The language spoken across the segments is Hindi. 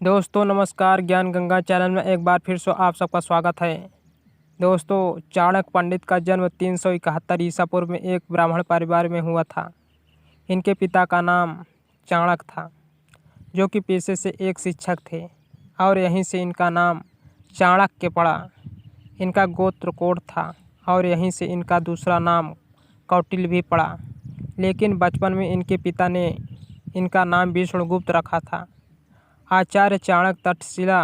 दोस्तों नमस्कार। ज्ञान गंगा चैनल में एक बार फिर से आप सबका स्वागत है। दोस्तों, चाणक्य पंडित का जन्म 371 ईसा पूर्व में एक ब्राह्मण परिवार में हुआ था। इनके पिता का नाम चाणक्य था, जो कि पेशे से एक शिक्षक थे और यहीं से इनका नाम चाणक्य पड़ा। इनका गोत्र कोट था और यहीं से इनका दूसरा नाम कौटिल्य भी पड़ा। लेकिन बचपन में इनके पिता ने इनका नाम विष्णुगुप्त रखा था। आचार्य चाणक्य तक्षशिला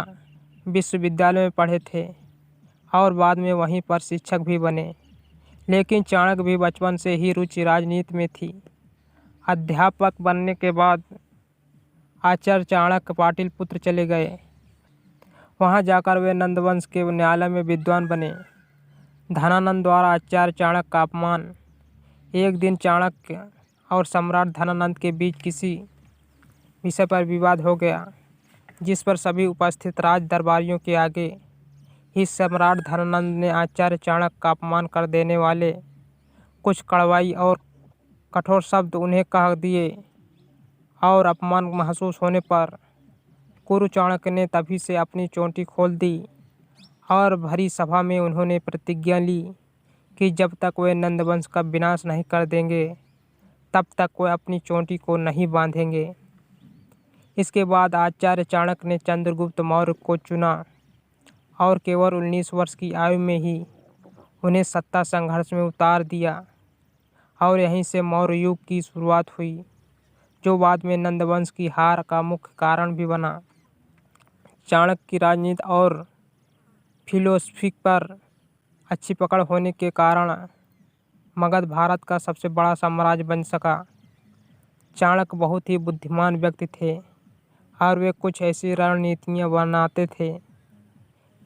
विश्वविद्यालय में पढ़े थे और बाद में वहीं पर शिक्षक भी बने। लेकिन चाणक्य भी बचपन से ही रुचि राजनीति में थी। अध्यापक बनने के बाद आचार्य चाणक्य पाटलिपुत्र चले गए। वहां जाकर वे नंदवंश के न्यायालय में विद्वान बने। धनानंद द्वारा आचार्य चाणक्य का अपमान। एक दिन चाणक्य और सम्राट धनानंद के बीच किसी विषय पर विवाद हो गया, जिस पर सभी उपस्थित राज दरबारियों के आगे ही सम्राट धनानंद ने आचार्य चाणक्य का अपमान कर देने वाले कुछ कड़वाई और कठोर शब्द उन्हें कह दिए और अपमान महसूस होने पर गुरु चाणक्य ने तभी से अपनी चोटी खोल दी और भरी सभा में उन्होंने प्रतिज्ञा ली कि जब तक वे नंदवंश का विनाश नहीं कर देंगे तब तक वे अपनी चोटी को नहीं बांधेंगे। इसके बाद आचार्य चाणक्य ने चंद्रगुप्त मौर्य को चुना और केवल 19 वर्ष की आयु में ही उन्हें सत्ता संघर्ष में उतार दिया और यहीं से मौर्य युग की शुरुआत हुई, जो बाद में नंदवंश की हार का मुख्य कारण भी बना। चाणक्य की राजनीति और फिलोसफी पर अच्छी पकड़ होने के कारण मगध भारत का सबसे बड़ा साम्राज्य बन सका। चाणक्य बहुत ही बुद्धिमान व्यक्ति थे और वे कुछ ऐसी रणनीतियाँ बनाते थे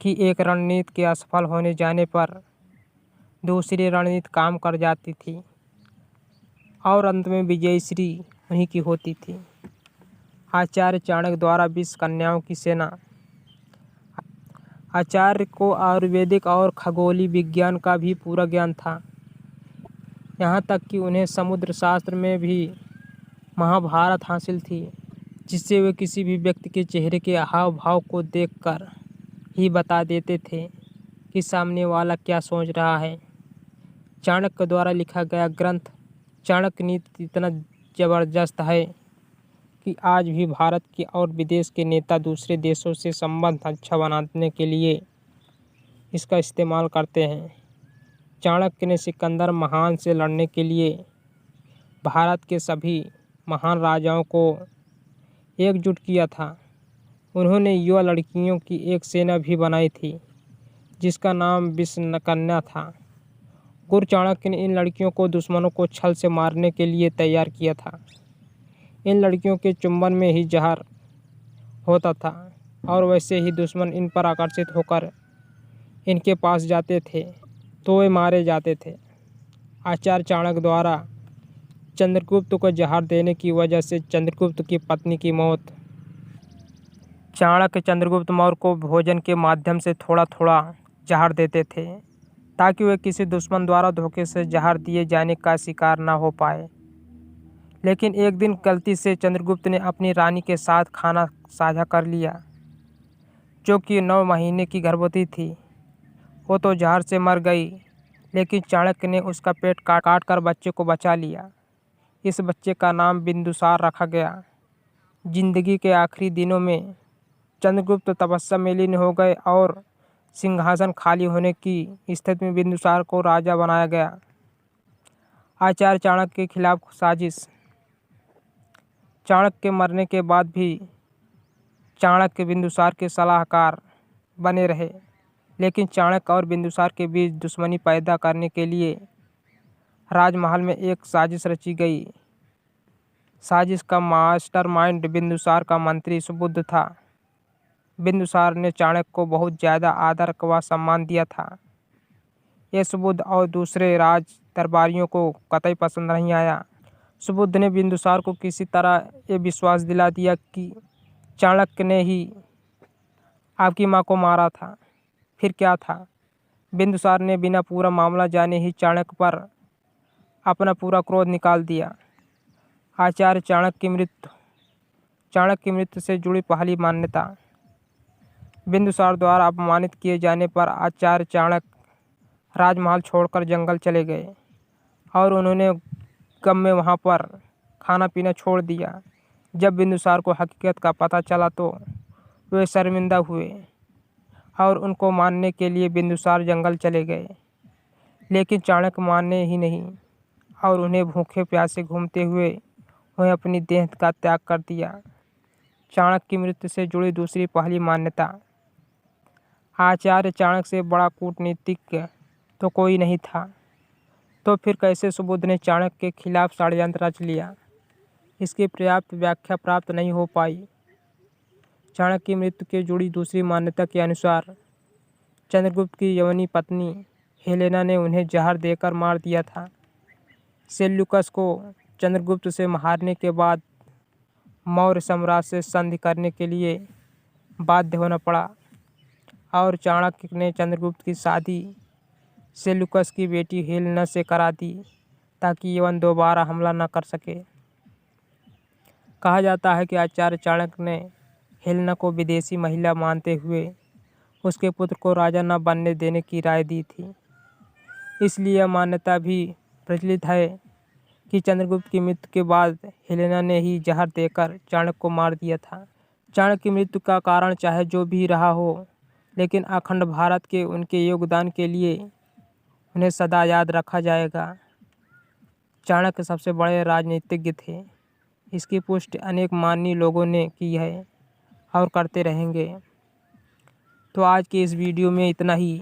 कि एक रणनीति के असफल होने जाने पर दूसरी रणनीति काम कर जाती थी और अंत में विजयश्री उन्हीं की होती थी। आचार्य चाणक्य द्वारा 20 कन्याओं की सेना। आचार्य को आयुर्वेदिक और खगोलीय विज्ञान का भी पूरा ज्ञान था। यहाँ तक कि उन्हें समुद्र शास्त्र में भी महाभारत हासिल थी, जिससे वे किसी भी व्यक्ति के चेहरे के हाव भाव को देखकर ही बता देते थे कि सामने वाला क्या सोच रहा है। चाणक्य द्वारा लिखा गया ग्रंथ चाणक्य नीति इतना जबरदस्त है कि आज भी भारत के और विदेश के नेता दूसरे देशों से संबंध अच्छा बनाने के लिए इसका इस्तेमाल करते हैं। चाणक्य ने सिकंदर महान से लड़ने के लिए भारत के सभी महान राजाओं को एकजुट किया था। उन्होंने युवा लड़कियों की एक सेना भी बनाई थी, जिसका नाम विष्णुकन्या था। गुरु चाणक्य ने इन लड़कियों को दुश्मनों को छल से मारने के लिए तैयार किया था। इन लड़कियों के चुंबन में ही जहर होता था और वैसे ही दुश्मन इन पर आकर्षित होकर इनके पास जाते थे तो वे मारे जाते थे। आचार्य चाणक्य द्वारा चंद्रगुप्त को जहर देने की वजह से चंद्रगुप्त की पत्नी की मौत। चाणक्य चंद्रगुप्त मौर्य को भोजन के माध्यम से थोड़ा थोड़ा जहर देते थे ताकि वे किसी दुश्मन द्वारा धोखे से जहर दिए जाने का शिकार न हो पाए। लेकिन एक दिन गलती से चंद्रगुप्त ने अपनी रानी के साथ खाना साझा कर लिया, जो कि 9 महीने की गर्भवती थी। वो तो जहर से मर गई, लेकिन चाणक्य ने उसका पेट काट कर बच्चे को बचा लिया। इस बच्चे का नाम बिंदुसार रखा गया। जिंदगी के आखिरी दिनों में चंद्रगुप्त तपस्या में लीन हो गए और सिंहासन खाली होने की स्थिति में बिंदुसार को राजा बनाया गया। आचार्य चाणक्य के खिलाफ साजिश। चाणक्य के मरने के बाद भी चाणक्य बिंदुसार के सलाहकार बने रहे, लेकिन चाणक्य और बिंदुसार के बीच दुश्मनी पैदा करने के लिए राजमहल में एक साजिश रची गई। साजिश का मास्टरमाइंड बिंदुसार का मंत्री सुबुद्ध था। बिंदुसार ने चाणक्य को बहुत ज़्यादा आदर व सम्मान दिया था। यह सुबुद्ध और दूसरे राज दरबारियों को कतई पसंद नहीं आया। सुबुद्ध ने बिंदुसार को किसी तरह ये विश्वास दिला दिया कि चाणक्य ने ही आपकी माँ को मारा था। फिर क्या था? बिंदुसार ने बिना पूरा मामला जाने ही चाणक्य पर अपना पूरा क्रोध निकाल दिया। आचार्य चाणक्य की मृत्यु। चाणक्य की मृत्यु से जुड़ी पहली मान्यता। बिंदुसार द्वारा अपमानित किए जाने पर आचार्य चाणक्य राजमहल छोड़कर जंगल चले गए और उन्होंने गम में वहाँ पर खाना पीना छोड़ दिया। जब बिंदुसार को हकीकत का पता चला तो वे शर्मिंदा हुए और उनको मारने के लिए बिंदुसार जंगल चले गए, लेकिन चाणक्य माने ही नहीं और उन्हें भूखे प्यासे घूमते हुए उन्हें अपनी देह का त्याग कर दिया। चाणक्य की मृत्यु से जुड़ी दूसरी पहली मान्यता। आचार्य चाणक्य से बड़ा कूटनीतिज्ञ तो कोई नहीं था, तो फिर कैसे सुबुध ने चाणक्य के खिलाफ षड्यंत्र रच लिया, इसकी पर्याप्त व्याख्या प्राप्त नहीं हो पाई। चाणक्य की मृत्यु के जुड़ी दूसरी मान्यता के अनुसार चंद्रगुप्त की यवनी पत्नी हेलेना ने उन्हें जहर देकर मार दिया था। सेल्यूकस को चंद्रगुप्त से हारने के बाद मौर्य साम्राज्य से संधि करने के लिए बाध्य होना पड़ा और चाणक्य ने चंद्रगुप्त की शादी सेल्यूकस की बेटी हेलेना से करा दी ताकि यवन दोबारा हमला न कर सके। कहा जाता है कि आचार्य चाणक्य ने हेलेना को विदेशी महिला मानते हुए उसके पुत्र को राजा न बनने देने की राय दी थी। इसलिए यह मान्यता भी प्रचलित है कि चंद्रगुप्त की मृत्यु के बाद हेलेना ने ही जहर देकर चाणक्य को मार दिया था। चाणक्य की मृत्यु का कारण चाहे जो भी रहा हो, लेकिन अखंड भारत के उनके योगदान के लिए उन्हें सदा याद रखा जाएगा। चाणक्य सबसे बड़े राजनीतिज्ञ थे, इसकी पुष्टि अनेक माननीय लोगों ने की है और करते रहेंगे। तो आज की इस वीडियो में इतना ही।